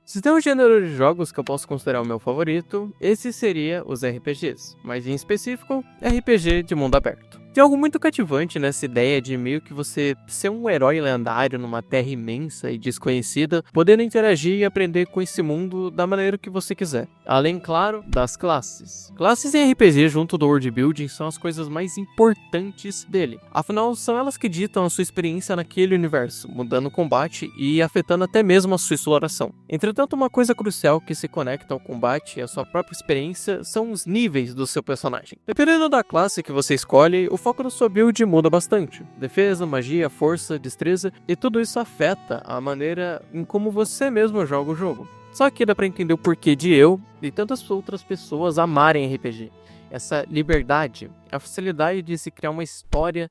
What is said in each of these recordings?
Se tem um gênero de jogos que eu posso considerar o meu favorito, esse seria os RPGs, mas em específico, RPG de mundo aberto. Tem algo muito cativante nessa ideia de meio que você ser um herói lendário numa terra imensa e desconhecida, podendo interagir e aprender com esse mundo da maneira que você quiser. Além, claro, das classes. Classes em RPG junto do world building são as coisas mais importantes dele. Afinal, são elas que ditam a sua experiência naquele universo, mudando o combate e afetando até mesmo a sua exploração. Entretanto, uma coisa crucial que se conecta ao combate e à sua própria experiência são os níveis do seu personagem. Dependendo da classe que você escolhe, o foco da sua build muda bastante. Defesa, magia, força, destreza, e tudo isso afeta a maneira em como você mesmo joga o jogo. Só que dá pra entender o porquê de eu e tantas outras pessoas amarem RPG. Essa liberdade, a facilidade de se criar uma história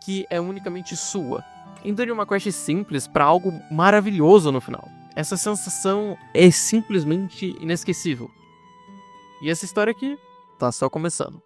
que é unicamente sua, indo de uma quest simples pra algo maravilhoso no final. Essa sensação é simplesmente inesquecível. E essa história aqui tá só começando.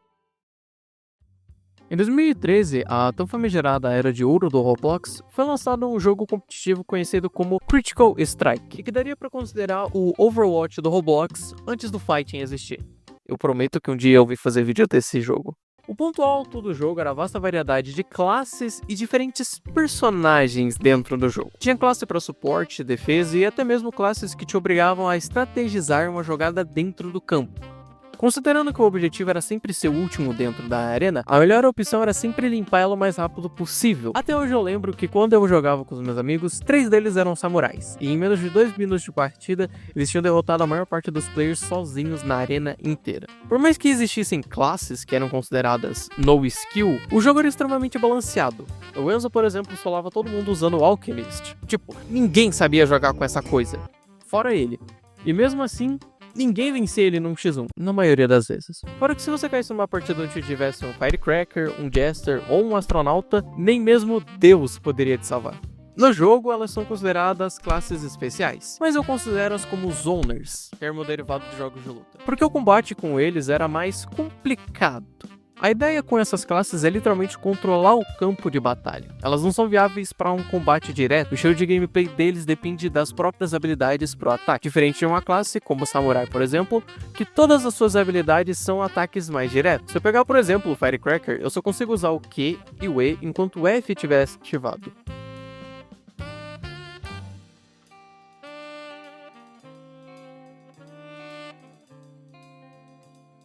Em 2013, a tão famigerada Era de Ouro do Roblox, foi lançado um jogo competitivo conhecido como Critical Strike, que daria para considerar o Overwatch do Roblox antes do fighting existir. Eu prometo que um dia eu vou fazer vídeo desse jogo. O ponto alto do jogo era a vasta variedade de classes e diferentes personagens dentro do jogo. Tinha classe para suporte, defesa e até mesmo classes que te obrigavam a estrategizar uma jogada dentro do campo. Considerando que o objetivo era sempre ser o último dentro da arena, a melhor opção era sempre limpar ela o mais rápido possível. Até hoje eu lembro que quando eu jogava com os meus amigos, 3 deles eram samurais, e em menos de 2 minutos de partida, eles tinham derrotado a maior parte dos players sozinhos na arena inteira. Por mais que existissem classes que eram consideradas no skill, o jogo era extremamente balanceado. O Enzo, por exemplo, solava todo mundo usando o Alchemist. Tipo, ninguém sabia jogar com essa coisa, fora ele. E mesmo assim, ninguém vencia ele num x1, na maioria das vezes. Fora que se você caísse numa partida onde tivesse um Firecracker, um Jester ou um Astronauta, nem mesmo Deus poderia te salvar. No jogo, elas são consideradas classes especiais, mas eu considero-as como Zoners, termo derivado de jogos de luta, porque o combate com eles era mais complicado. A ideia com essas classes é literalmente controlar o campo de batalha. Elas não são viáveis para um combate direto, o estilo de gameplay deles depende das próprias habilidades pro ataque, diferente de uma classe como o Samurai, por exemplo, que todas as suas habilidades são ataques mais diretos. Se eu pegar, por exemplo, o Firecracker, eu só consigo usar o Q e o E enquanto o F estiver ativado.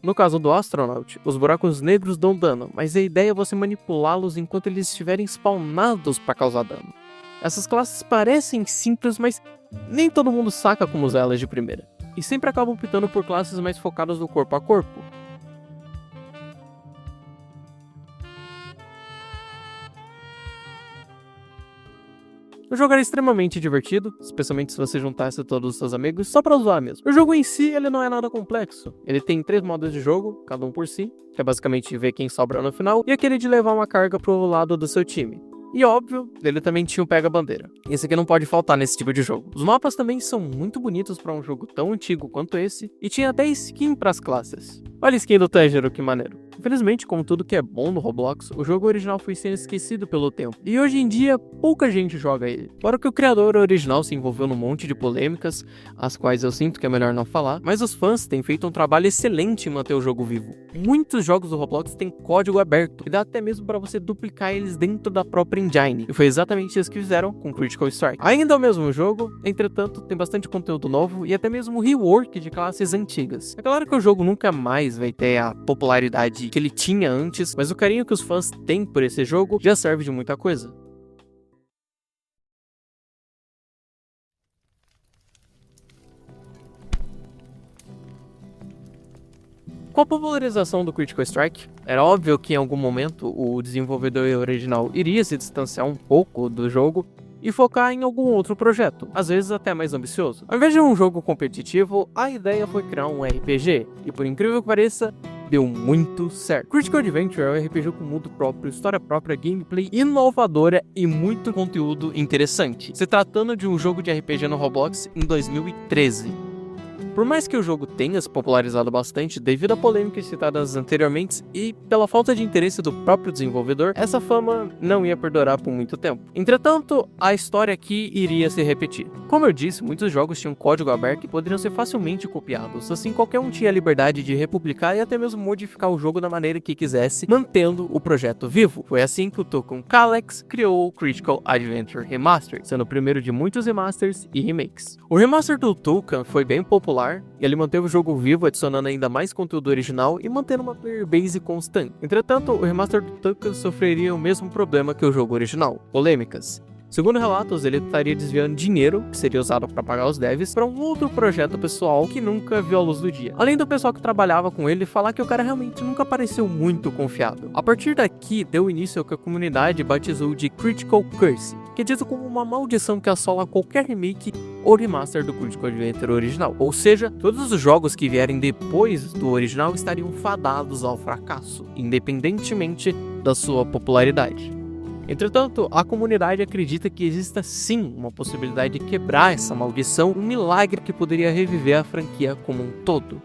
No caso do Astronaut, os buracos negros dão dano, mas a ideia é você manipulá-los enquanto eles estiverem spawnados para causar dano. Essas classes parecem simples, mas nem todo mundo saca como usar elas de primeira, e sempre acabam optando por classes mais focadas no corpo a corpo. O jogo era extremamente divertido, especialmente se você juntasse todos os seus amigos, só pra zoar mesmo. O jogo em si, ele não é nada complexo. Ele tem 3 modos de jogo, cada um por si, que é basicamente ver quem sobra no final, e aquele de levar uma carga pro lado do seu time. E óbvio, ele também tinha o pega-bandeira. Esse aqui não pode faltar nesse tipo de jogo. Os mapas também são muito bonitos pra um jogo tão antigo quanto esse, e tinha até skin pras classes. Olha a skin do Tanjiro, que maneiro. Infelizmente, como tudo que é bom no Roblox, o jogo original foi sendo esquecido pelo tempo, e hoje em dia pouca gente joga ele. Fora que o criador original se envolveu num monte de polêmicas, as quais eu sinto que é melhor não falar, mas os fãs têm feito um trabalho excelente em manter o jogo vivo. Muitos jogos do Roblox têm código aberto, e dá até mesmo para você duplicar eles dentro da própria engine, e foi exatamente isso que fizeram com Critical Strike. Ainda é o mesmo jogo, entretanto tem bastante conteúdo novo e até mesmo rework de classes antigas. É claro que o jogo nunca mais vai ter a popularidade que ele tinha antes, mas o carinho que os fãs têm por esse jogo já serve de muita coisa. Com a popularização do Critical Strike, era óbvio que em algum momento o desenvolvedor original iria se distanciar um pouco do jogo e focar em algum outro projeto, às vezes até mais ambicioso. Ao invés de um jogo competitivo, a ideia foi criar um RPG, e por incrível que pareça, deu muito certo. Critical Adventure é um RPG com mundo próprio, história própria, gameplay inovadora e muito conteúdo interessante, se tratando de um jogo de RPG no Roblox em 2013. Por mais que o jogo tenha se popularizado bastante devido a polêmicas citadas anteriormente e pela falta de interesse do próprio desenvolvedor, essa fama não ia perdurar por muito tempo. Entretanto, a história aqui iria se repetir. Como eu disse, muitos jogos tinham código aberto e poderiam ser facilmente copiados, assim qualquer um tinha a liberdade de republicar e até mesmo modificar o jogo da maneira que quisesse, mantendo o projeto vivo. Foi assim que o Toucan Calyx criou o Critical Adventure Remastered, sendo o primeiro de muitos remasters e remakes. O remaster do Toucan foi bem popular, e ele manteve o jogo vivo, adicionando ainda mais conteúdo original e mantendo uma player base constante. Entretanto, o remaster do Toucan sofreria o mesmo problema que o jogo original: polêmicas. Segundo relatos, ele estaria desviando dinheiro, que seria usado para pagar os devs, para um outro projeto pessoal que nunca viu a luz do dia. Além do pessoal que trabalhava com ele falar que o cara realmente nunca pareceu muito confiável. A partir daqui, deu início ao que a comunidade batizou de Critical Curse, que é dito como uma maldição que assola qualquer remake ou remaster do Critical Adventure original. Ou seja, todos os jogos que vierem depois do original estariam fadados ao fracasso, independentemente da sua popularidade. Entretanto, a comunidade acredita que exista sim uma possibilidade de quebrar essa maldição, um milagre que poderia reviver a franquia como um todo.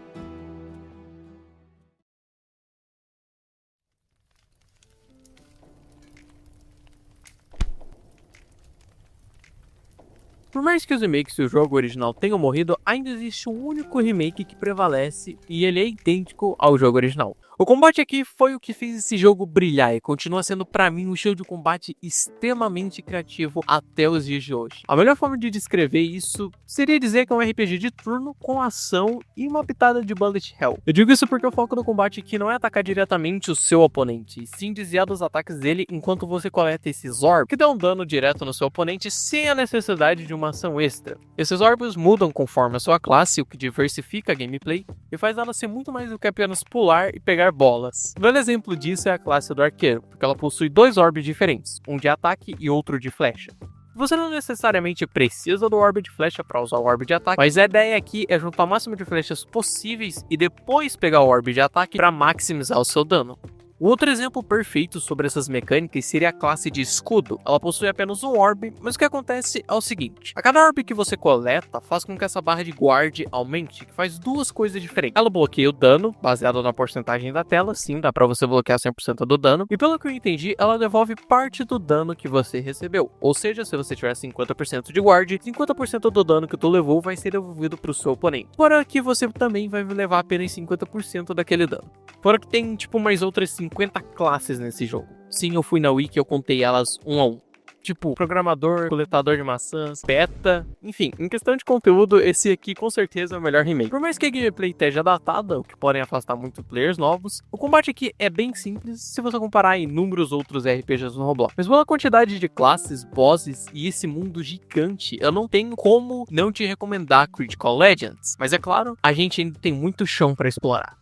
Por mais que os remakes do jogo original tenham morrido, ainda existe um único remake que prevalece e ele é idêntico ao jogo original. O combate aqui foi o que fez esse jogo brilhar e continua sendo pra mim um estilo de combate extremamente criativo até os dias de hoje. A melhor forma de descrever isso seria dizer que é um RPG de turno com ação e uma pitada de bullet hell. Eu digo isso porque o foco do combate aqui não é atacar diretamente o seu oponente, e sim desviar dos ataques dele enquanto você coleta esses orbs, que dão dano direto no seu oponente sem a necessidade de uma ação extra. Esses orbs mudam conforme a sua classe, o que diversifica a gameplay e faz ela ser muito mais do que apenas pular e pegar bolas. Um grande exemplo disso é a classe do arqueiro, porque ela possui dois orbes diferentes, um de ataque e outro de flecha. Você não necessariamente precisa do orbe de flecha para usar o orbe de ataque, mas a ideia aqui é juntar o máximo de flechas possíveis e depois pegar o orbe de ataque para maximizar o seu dano. O outro exemplo perfeito sobre essas mecânicas seria a classe de escudo. Ela possui apenas um orbe, mas o que acontece é o seguinte: a cada orbe que você coleta faz com que essa barra de guard aumente, que faz duas coisas diferentes. Ela bloqueia o dano, baseado na porcentagem da tela, sim, dá pra você bloquear 100% do dano, e pelo que eu entendi, ela devolve parte do dano que você recebeu. Ou seja, se você tiver 50% de guard, 50% do dano que tu levou vai ser devolvido pro seu oponente. Fora que você também vai levar apenas 50% daquele dano. Fora que tem, tipo, mais outras 50 classes nesse jogo. Sim, eu fui na wiki e eu contei elas um a um. Tipo, programador, coletador de maçãs, beta, enfim, em questão de conteúdo, esse aqui com certeza é o melhor remake. Por mais que a gameplay esteja datada, o que podem afastar muito players novos, o combate aqui é bem simples se você comparar a inúmeros outros RPGs no Roblox. Mas pela quantidade de classes, bosses e esse mundo gigante, eu não tenho como não te recomendar Critical Legends. Mas é claro, a gente ainda tem muito chão para explorar.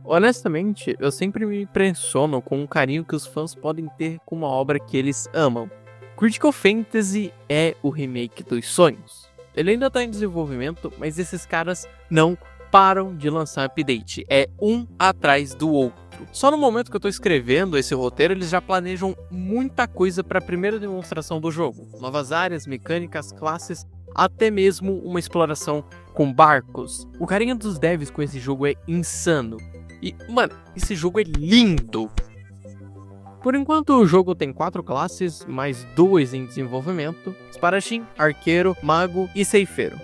Honestamente, eu sempre me impressiono com o carinho que os fãs podem ter com uma obra que eles amam. Critical Fantasy é o remake dos sonhos. Ele ainda está em desenvolvimento, mas esses caras não param de lançar update. É um atrás do outro. Só no momento que eu tô escrevendo esse roteiro, eles já planejam muita coisa para a primeira demonstração do jogo. Novas áreas, mecânicas, classes, até mesmo uma exploração com barcos. O carinho dos devs com esse jogo é insano. E, mano, esse jogo é lindo! Por enquanto, o jogo tem 4 classes, mais 2 em desenvolvimento: espadachim, arqueiro, mago e ceifeiro.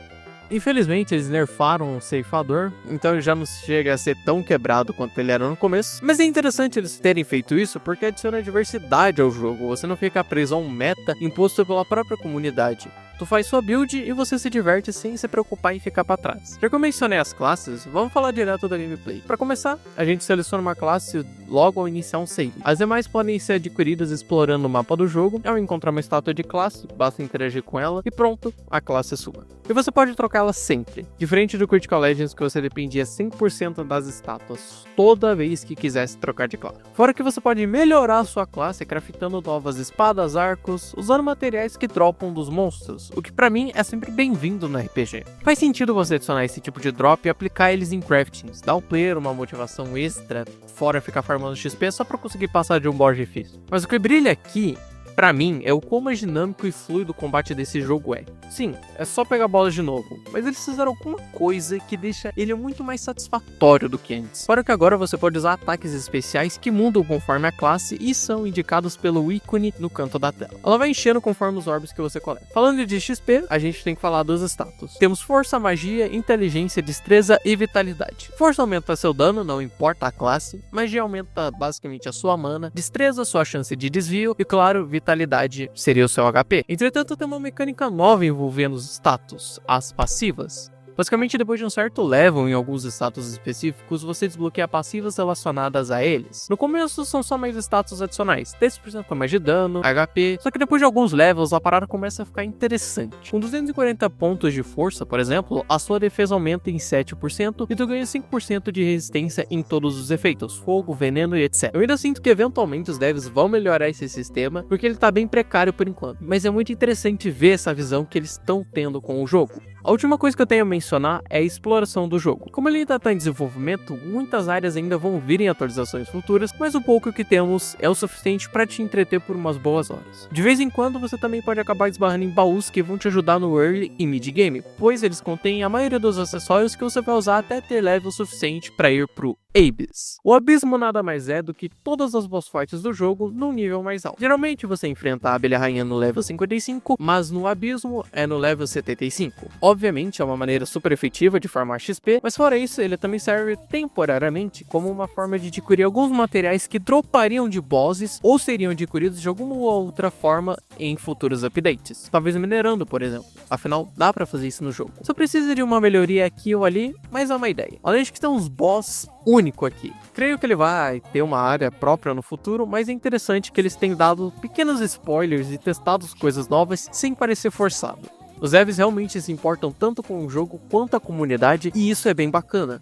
Infelizmente, eles nerfaram o ceifador, então ele já não chega a ser tão quebrado quanto ele era no começo. Mas é interessante eles terem feito isso porque adiciona diversidade ao jogo, você não fica preso a um meta imposto pela própria comunidade. Tu faz sua build e você se diverte sem se preocupar em ficar pra trás. Já que eu mencionei as classes, vamos falar direto da gameplay. Pra começar, a gente seleciona uma classe logo ao iniciar um save. As demais podem ser adquiridas explorando o mapa do jogo. Ao encontrar uma estátua de classe, basta interagir com ela e pronto, a classe é sua. E você pode trocá-la sempre. Diferente do Critical Legends, que você dependia 100% das estátuas toda vez que quisesse trocar de classe. Fora que você pode melhorar a sua classe craftando novas espadas, arcos, usando materiais que dropam dos monstros. o que pra mim é sempre bem-vindo no RPG. Faz sentido você adicionar esse tipo de drop e aplicar eles em craftings, dar ao player uma motivação extra, fora ficar farmando XP só pra conseguir passar de um boss difícil. Mas o que brilha aqui, pra mim, é o quão mais dinâmico e fluido o combate desse jogo é. Sim, é só pegar bolas de novo, mas eles fizeram alguma coisa que deixa ele muito mais satisfatório do que antes. Fora que agora você pode usar ataques especiais que mudam conforme a classe e são indicados pelo ícone no canto da tela. Ela vai enchendo conforme os orbes que você coleta. Falando de XP, a gente tem que falar dos status. Temos força, magia, inteligência, destreza e vitalidade. Força aumenta seu dano, não importa a classe. Magia aumenta basicamente a sua mana. Destreza, sua chance de desvio. E claro, vitalidade seria o seu HP. Entretanto, tem uma mecânica nova envolvendo os status, as passivas. Basicamente, depois de um certo level em alguns status específicos, você desbloqueia passivas relacionadas a eles. No começo, são só mais status adicionais, 10% a mais de dano, HP, só que depois de alguns levels, a parada começa a ficar interessante. Com 240 pontos de força, por exemplo, a sua defesa aumenta em 7% e tu ganha 5% de resistência em todos os efeitos, fogo, veneno e etc. Eu ainda sinto que eventualmente os devs vão melhorar esse sistema, porque ele tá bem precário por enquanto, mas é muito interessante ver essa visão que eles estão tendo com o jogo. A última coisa que eu tenho a mencionar é a exploração do jogo. Como ele ainda está em desenvolvimento, muitas áreas ainda vão vir em atualizações futuras, mas o pouco que temos é o suficiente para te entreter por umas boas horas. De vez em quando você também pode acabar esbarrando em baús que vão te ajudar no early e mid game, pois eles contêm a maioria dos acessórios que você vai usar até ter level suficiente para ir pro Abyss. O abismo nada mais é do que todas as boss fights do jogo num nível mais alto. Geralmente você enfrenta a abelha rainha no level 55, mas no abismo é no level 75. Obviamente é uma maneira super efetiva de farmar XP, mas fora isso ele também serve temporariamente como uma forma de adquirir alguns materiais que dropariam de bosses ou seriam adquiridos de alguma outra forma em futuros updates. Talvez minerando, por exemplo. Afinal, dá pra fazer isso no jogo. Só precisa de uma melhoria aqui ou ali, mas é uma ideia. Além de que tem uns boss único aqui. Creio que ele vai ter uma área própria no futuro, mas é interessante que eles tenham dado pequenos spoilers e testado coisas novas sem parecer forçado. Os devs realmente se importam tanto com o jogo quanto a comunidade e isso é bem bacana.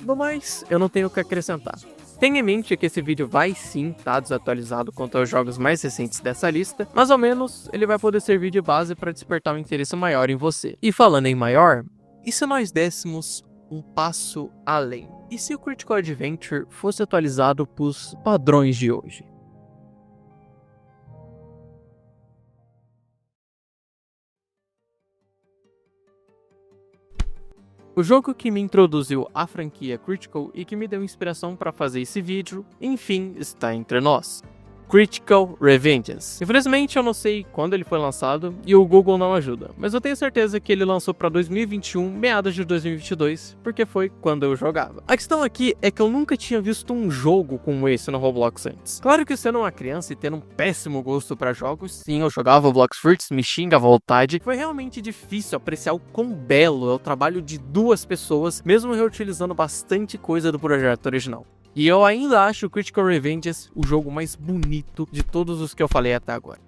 No mais, eu não tenho o que acrescentar. Tenha em mente que esse vídeo vai sim estar desatualizado quanto aos jogos mais recentes dessa lista, mas ao menos ele vai poder servir de base para despertar um interesse maior em você. E falando em maior, e se nós dessemos um passo além? E se o Critical Adventure fosse atualizado para os padrões de hoje? O jogo que me introduziu à franquia Critical e que me deu inspiração para fazer esse vídeo, enfim, está entre nós. Critical Revengeance. Infelizmente eu não sei quando ele foi lançado e o Google não ajuda, mas eu tenho certeza que ele lançou para 2021, meados de 2022, porque foi quando eu jogava. A questão aqui é que eu nunca tinha visto um jogo como esse no Roblox antes. Claro que sendo uma criança e tendo um péssimo gosto para jogos, sim, eu jogava Roblox Fruits, me xinga à vontade, foi realmente difícil apreciar o quão belo é o trabalho de duas pessoas, mesmo reutilizando bastante coisa do projeto original. E eu ainda acho o Critical Revengeance o jogo mais bonito de todos os que eu falei até agora.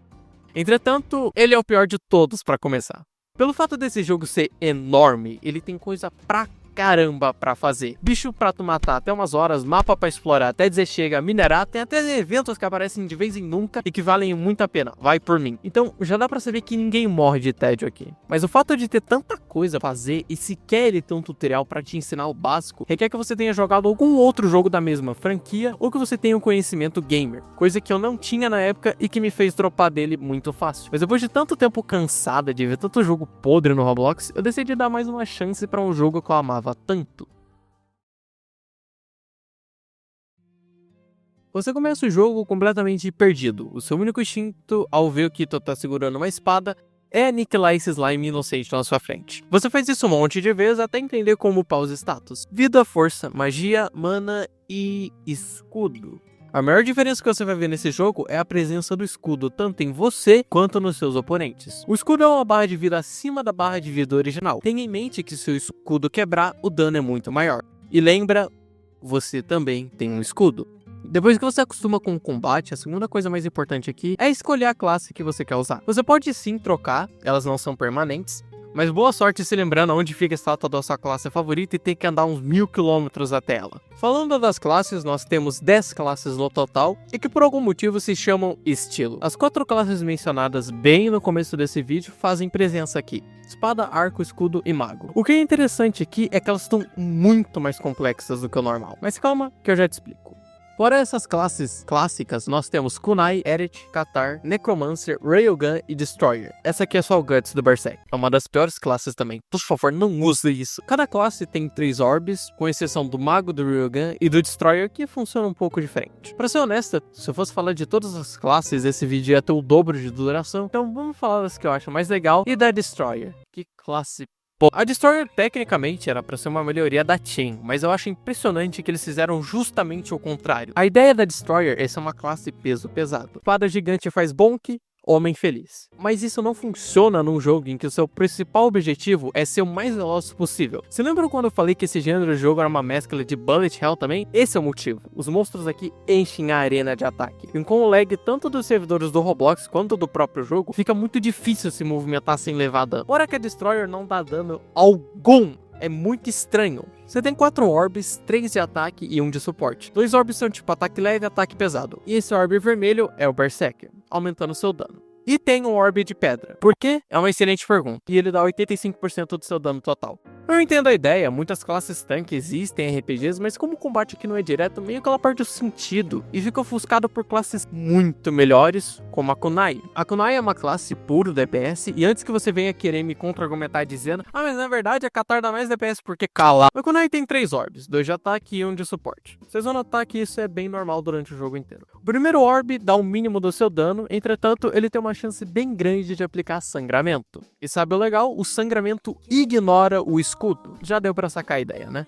Entretanto, ele é o pior de todos para começar. Pelo fato desse jogo ser enorme, ele tem coisa pra caramba pra fazer. Bicho pra tu matar até umas horas, mapa pra explorar até dizer chega, minerar, tem até eventos que aparecem de vez em nunca e que valem muito a pena, vai por mim. Então já dá pra saber que ninguém morre de tédio aqui. Mas o fato de ter tanta coisa pra fazer e sequer ele ter um tutorial pra te ensinar o básico, requer que você tenha jogado algum outro jogo da mesma franquia ou que você tenha um conhecimento gamer, coisa que eu não tinha na época e que me fez dropar dele muito fácil. Mas depois de tanto tempo cansada de ver tanto jogo podre no Roblox, eu decidi dar mais uma chance pra um jogo que eu amava tanto. Você começa o jogo completamente perdido. O seu único instinto ao ver que tu tá segurando uma espada é aniquilar esse slime inocente na sua frente. Você faz isso um monte de vezes até entender como upar os status: vida, força, magia, mana e escudo. A maior diferença que você vai ver nesse jogo é a presença do escudo, tanto em você quanto nos seus oponentes. O escudo é uma barra de vida acima da barra de vida original. Tenha em mente que se o escudo quebrar, o dano é muito maior. E lembra, você também tem um escudo. Depois que você acostuma com o combate, a segunda coisa mais importante aqui é escolher a classe que você quer usar. Você pode sim trocar, elas não são permanentes, Mas boa sorte se lembrando onde fica a estátua da sua classe favorita e ter que andar uns 1000 km até ela. Falando das classes, nós temos 10 classes no total e que por algum motivo se chamam estilo. As 4 classes mencionadas bem no começo desse vídeo fazem presença aqui: espada, arco, escudo e mago. O que é interessante aqui é que elas estão muito mais complexas do que o normal. Mas calma que eu já te explico. Fora essas classes clássicas, nós temos Kunai, Eret, Cathar, Necromancer, Railgun e Destroyer. Essa aqui é só o Guts do Berserk. É uma das piores classes também. Por favor, não use isso. Cada classe tem 3 orbes, com exceção do Mago, do Railgun e do Destroyer, que funciona um pouco diferente. Pra ser honesta, se eu fosse falar de todas as classes, esse vídeo ia ter o dobro de duração. Então vamos falar das que eu acho mais legal e da Destroyer. Que classe. A Destroyer tecnicamente era para ser uma melhoria da Chain, mas eu acho impressionante que eles fizeram justamente o contrário. A ideia da Destroyer é ser uma classe peso pesado. Espada gigante faz bonk, homem feliz. Mas isso não funciona num jogo em que o seu principal objetivo é ser o mais veloz possível. Você lembra quando eu falei que esse gênero de jogo era uma mescla de Bullet Hell também? Esse é o motivo. Os monstros aqui enchem a arena de ataque. E com o lag tanto dos servidores do Roblox quanto do próprio jogo, fica muito difícil se movimentar sem levar dano. Fora que a Destroyer não dá dano algum. É muito estranho. Você tem 4 orbes, 3 de ataque e 1 de suporte. 2 orbes são tipo ataque leve e ataque pesado. E esse orbe vermelho é o Berserker, aumentando seu dano. E tem um orbe de pedra. Por quê? É uma excelente pergunta. E ele dá 85% do seu dano total. Eu entendo a ideia, muitas classes tanque existem em RPGs, mas como o combate aqui não é direto, meio que ela perde o sentido e fica ofuscado por classes muito melhores, como a Kunai. A Kunai é uma classe puro DPS, e antes que você venha querer me contra-argumentar dizendo mas na verdade a Cathar dá mais DPS porque cala. A Kunai tem 3 orbes, 2 de ataque e 1 de suporte. Vocês vão notar que isso é bem normal durante o jogo inteiro. O primeiro orbe dá o mínimo do seu dano, entretanto ele tem uma chance bem grande de aplicar sangramento. E sabe o legal? O sangramento ignora o escudo. Já deu pra sacar a ideia, né?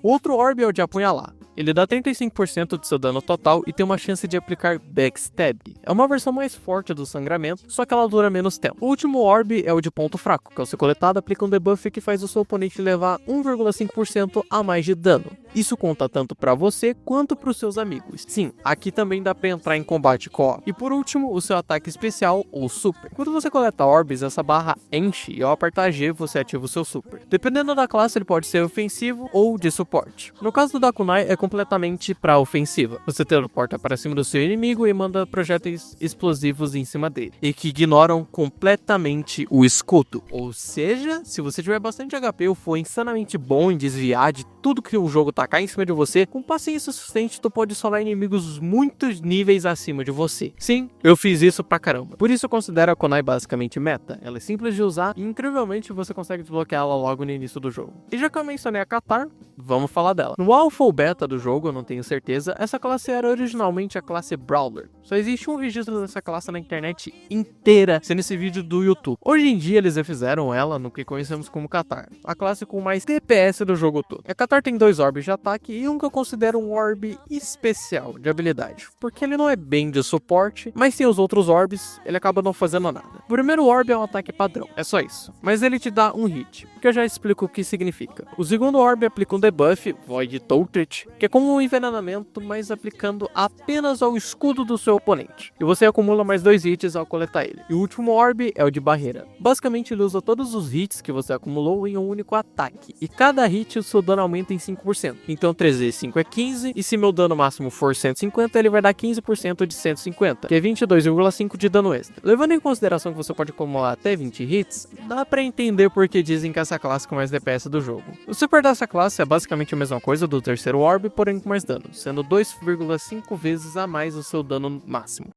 O outro orbe é o de apunhalar. Ele dá 35% do seu dano total e tem uma chance de aplicar Backstab. É uma versão mais forte do sangramento, só que ela dura menos tempo. O último orbe é o de ponto fraco, que ao ser coletado aplica um debuff que faz o seu oponente levar 1,5% a mais de dano. Isso conta tanto pra você quanto pros seus amigos. Sim, aqui também dá pra entrar em combate co-op. E por último, o seu ataque especial ou super. Quando você coleta orbes, essa barra enche e ao apertar G você ativa o seu super. Dependendo da classe, ele pode ser ofensivo ou de suporte. No caso da Kunai, é completamente pra ofensiva. Você teleporta para cima do seu inimigo e manda projéteis explosivos em cima dele, e que ignoram completamente o escudo. Ou seja, se você tiver bastante HP ou for insanamente bom em desviar de tudo que o jogo tacar em cima de você, com paciência suficiente tu pode solar inimigos muitos níveis acima de você. Sim, eu fiz isso pra caramba. Por isso eu considero a Kunai basicamente meta. Ela é simples de usar e incrivelmente você consegue desbloquear ela logo no início do jogo. E já que eu mencionei a Cathar, vamos falar dela. No Alpha ou Beta do jogo, eu não tenho certeza, essa classe era originalmente a classe Brawler. Só existe um registro dessa classe na internet inteira, sendo esse vídeo do YouTube. Hoje em dia eles refizeram ela no que conhecemos como Cathar, a classe com mais DPS do jogo todo. A Cathar tem 2 orbes de ataque e um que eu considero um orbe especial de habilidade, porque ele não é bem de suporte, mas sem os outros orbes, ele acaba não fazendo nada. O primeiro orbe é um ataque padrão, é só isso, mas ele te dá um hit, que eu já explico o que significa. O segundo orbe aplica um debuff, Void Touched, que é como um envenenamento, mas aplicando apenas ao escudo do seu oponente. E você acumula mais 2 hits ao coletar ele. E o último orbe é o de barreira. Basicamente ele usa todos os hits que você acumulou em um único ataque. E cada hit o seu dano aumenta em 5%. Então 3 vezes 5 é 15, e se meu dano máximo for 150, ele vai dar 15% de 150, que é 22,5 de dano extra. Levando em consideração que você pode acumular até 20 hits, dá pra entender por que dizem que essa classe é com mais DPS do jogo. O super dessa classe é basicamente a mesma coisa do terceiro orbe, porém com mais dano, sendo 2,5 vezes a mais o seu dano máximo.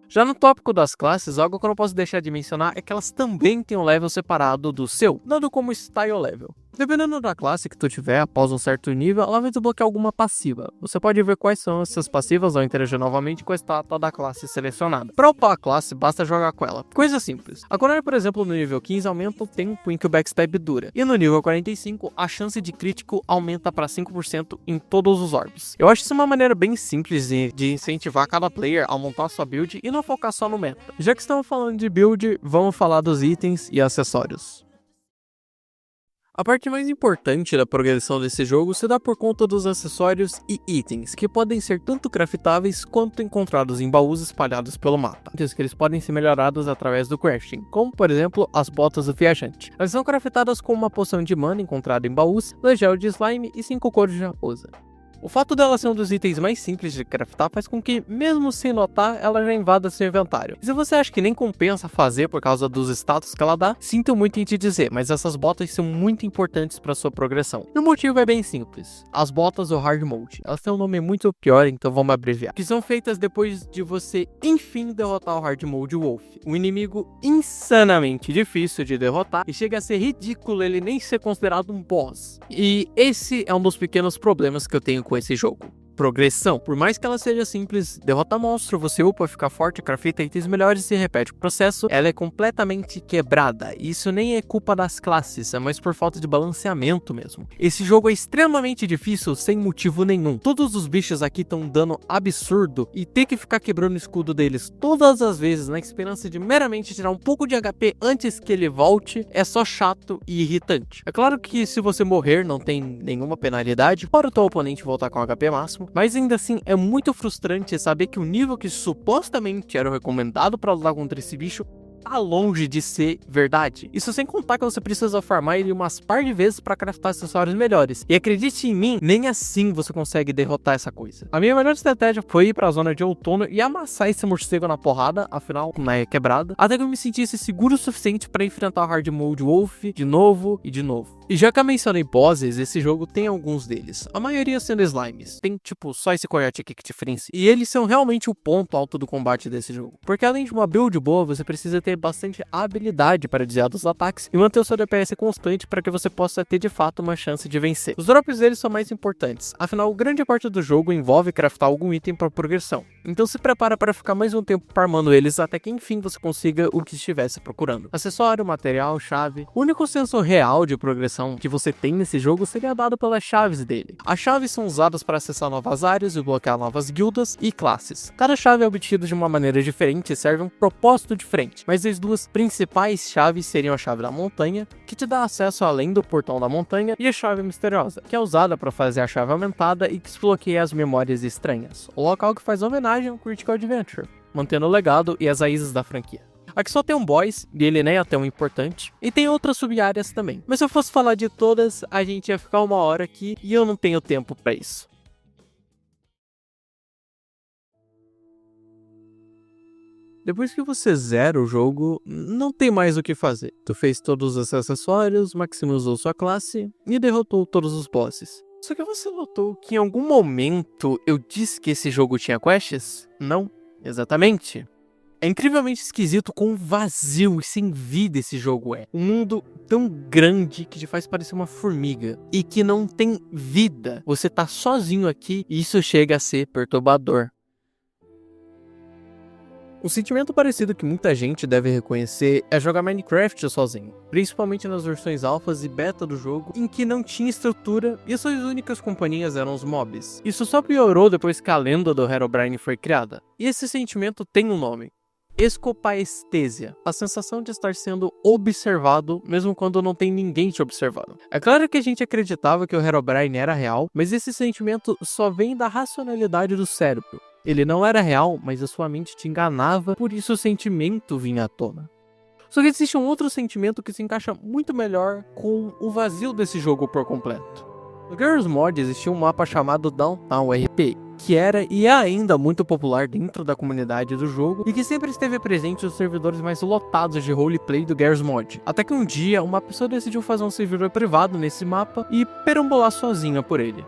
Já no tópico das classes, algo que eu não posso deixar de mencionar é que elas também têm um level separado do seu, dado como style level. Dependendo da classe que tu tiver, após um certo nível, ela vai desbloquear alguma passiva. Você pode ver quais são essas passivas ao interagir novamente com a estátua da classe selecionada. Para upar a classe, basta jogar com ela. Coisa simples. A Kunai, por exemplo, no nível 15 aumenta o tempo em que o backstab dura. E no nível 45, a chance de crítico aumenta para 5% em todos os orbes. Eu acho isso uma maneira bem simples de incentivar cada player a montar sua build e não focar só no meta. Já que estamos falando de build, vamos falar dos itens e acessórios. A parte mais importante da progressão desse jogo se dá por conta dos acessórios e itens, que podem ser tanto craftáveis quanto encontrados em baús espalhados pelo mapa, que eles podem ser melhorados através do crafting, como por exemplo as botas do viajante. Elas são craftadas com uma poção de mana encontrada em baús, legel de slime e 5 coros de raposa. O fato dela ser um dos itens mais simples de craftar faz com que, mesmo sem notar, ela já invada seu inventário. E se você acha que nem compensa fazer por causa dos status que ela dá, sinto muito em te dizer, mas essas botas são muito importantes para sua progressão. E o motivo é bem simples. As botas do Hard Mode, elas têm um nome muito pior, então vamos abreviar. Que são feitas depois de você, enfim, derrotar o Hard Mode Wolf. Um inimigo insanamente difícil de derrotar e chega a ser ridículo ele nem ser considerado um boss. E esse é um dos pequenos problemas que eu tenho com esse jogo. Progressão. Por mais que ela seja simples, derrota monstro, você upa, fica forte, crafta itens melhores e se repete o processo, ela é completamente quebrada. E isso nem é culpa das classes, é mais por falta de balanceamento mesmo. Esse jogo é extremamente difícil sem motivo nenhum. Todos os bichos aqui estão dando absurdo e ter que ficar quebrando o escudo deles todas as vezes na esperança de meramente tirar um pouco de HP antes que ele volte é só chato e irritante. É claro que se você morrer não tem nenhuma penalidade para o teu oponente voltar com HP máximo, mas ainda assim é muito frustrante saber que o nível que supostamente era o recomendado para lutar contra esse bicho tá longe de ser verdade. Isso sem contar que você precisa farmar ele umas par de vezes para craftar acessórios melhores. E acredite em mim, nem assim você consegue derrotar essa coisa. A minha melhor estratégia foi ir para a zona de outono e amassar esse morcego na porrada, afinal, é quebrada, até que eu me sentisse seguro o suficiente para enfrentar o Hard Mode Wolf de novo e de novo. E já que eu mencionei bosses, esse jogo tem alguns deles, a maioria sendo slimes. Tem tipo só esse coiote aqui que diferencia. E eles são realmente o ponto alto do combate desse jogo. Porque além de uma build boa, você precisa ter bastante habilidade para desviar dos ataques e manter o seu DPS constante para que você possa ter de fato uma chance de vencer. Os drops deles são mais importantes, afinal grande parte do jogo envolve craftar algum item para progressão. Então se prepara para ficar mais um tempo farmando eles até que enfim você consiga o que estivesse procurando. Acessório, material, chave. O único senso real de progressão que você tem nesse jogo seria dado pelas chaves dele. As chaves são usadas para acessar novas áreas e bloquear novas guildas e classes. Cada chave é obtida de uma maneira diferente e serve um propósito diferente, mas as duas principais chaves seriam a chave da montanha, que te dá acesso além do portão da montanha, e a chave misteriosa, que é usada para fazer a chave aumentada e que desbloqueia as memórias estranhas, o local que faz homenagem ao Critical Adventure, mantendo o legado e as raízes da franquia. Aqui só tem um boss, e ele nem é tão importante, e tem outras sub-áreas também. Mas se eu fosse falar de todas, a gente ia ficar uma hora aqui, e eu não tenho tempo pra isso. Depois que você zera o jogo, não tem mais o que fazer. Tu fez todos os acessórios, maximizou sua classe e derrotou todos os bosses. Só que você notou que em algum momento eu disse que esse jogo tinha quests? Não, exatamente. É incrivelmente esquisito quão vazio e sem vida esse jogo é. Um mundo tão grande que te faz parecer uma formiga e que não tem vida. Você tá sozinho aqui e isso chega a ser perturbador. Um sentimento parecido que muita gente deve reconhecer é jogar Minecraft sozinho, principalmente nas versões alfas e beta do jogo, em que não tinha estrutura e as suas únicas companhias eram os mobs. Isso só piorou depois que a lenda do Herobrine foi criada. E esse sentimento tem um nome: escopaesthesia, a sensação de estar sendo observado mesmo quando não tem ninguém te observando. É claro que a gente acreditava que o Herobrine era real, mas esse sentimento só vem da racionalidade do cérebro. Ele não era real, mas a sua mente te enganava, por isso o sentimento vinha à tona. Só que existe um outro sentimento que se encaixa muito melhor com o vazio desse jogo por completo. No Garry's Mod existia um mapa chamado Downtown RP, que era e é ainda muito popular dentro da comunidade do jogo e que sempre esteve presente nos servidores mais lotados de roleplay do Garry's Mod. Até que um dia, uma pessoa decidiu fazer um servidor privado nesse mapa e perambular sozinha por ele.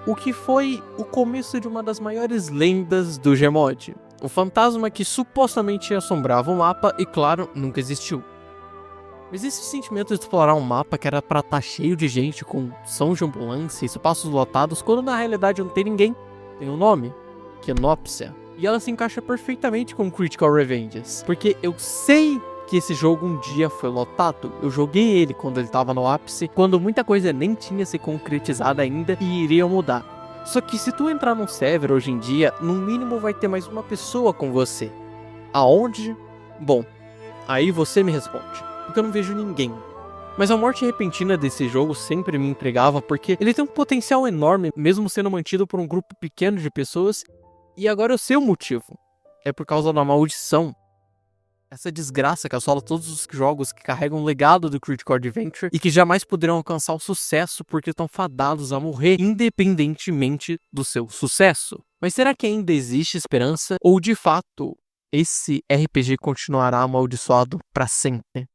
O que foi o começo de uma das maiores lendas do Gmod. O fantasma que supostamente assombrava o mapa e, claro, nunca existiu. Mas esse sentimento de explorar um mapa que era pra estar cheio de gente, com som de ambulância e espaços lotados, quando na realidade não tem ninguém, tem um nome: Kenopsia. E ela se encaixa perfeitamente com Critical Revenges, porque eu sei que esse jogo um dia foi lotado. Eu joguei ele quando ele tava no ápice, quando muita coisa nem tinha se concretizado ainda e iria mudar. Só que se tu entrar num server hoje em dia, no mínimo vai ter mais uma pessoa com você. Aonde? Bom, aí você me responde, porque eu não vejo ninguém. Mas a morte repentina desse jogo sempre me intrigava porque ele tem um potencial enorme, mesmo sendo mantido por um grupo pequeno de pessoas, e agora eu sei o motivo. É por causa da maldição. Essa desgraça que assola todos os jogos que carregam o legado do Critical Adventure e que jamais poderão alcançar o sucesso porque estão fadados a morrer independentemente do seu sucesso. Mas será que ainda existe esperança? Ou de fato, esse RPG continuará amaldiçoado para sempre?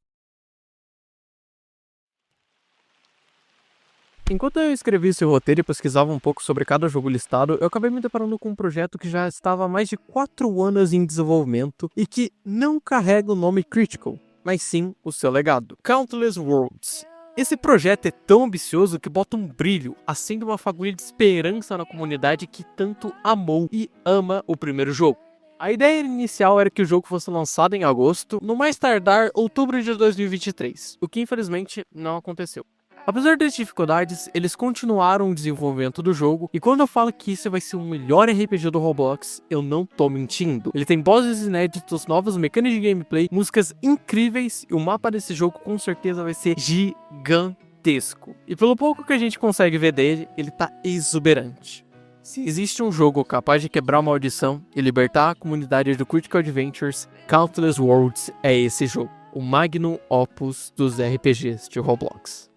Enquanto eu escrevi esse roteiro e pesquisava um pouco sobre cada jogo listado, eu acabei me deparando com um projeto que já estava há mais de 4 anos em desenvolvimento e que não carrega o nome Critical, mas sim o seu legado: Countless Worlds. Esse projeto é tão ambicioso que bota um brilho, acende uma fagulha de esperança na comunidade que tanto amou e ama o primeiro jogo. A ideia inicial era que o jogo fosse lançado em agosto, no mais tardar outubro de 2023, o que infelizmente não aconteceu. Apesar das dificuldades, eles continuaram o desenvolvimento do jogo, e quando eu falo que isso vai ser o melhor RPG do Roblox, eu não tô mentindo. Ele tem bosses inéditos, novas mecânicas de gameplay, músicas incríveis, e o mapa desse jogo com certeza vai ser gigantesco. E pelo pouco que a gente consegue ver dele, ele tá exuberante. Se existe um jogo capaz de quebrar uma maldição e libertar a comunidade do Critical Adventures, Countless Worlds é esse jogo, o magnum opus dos RPGs de Roblox.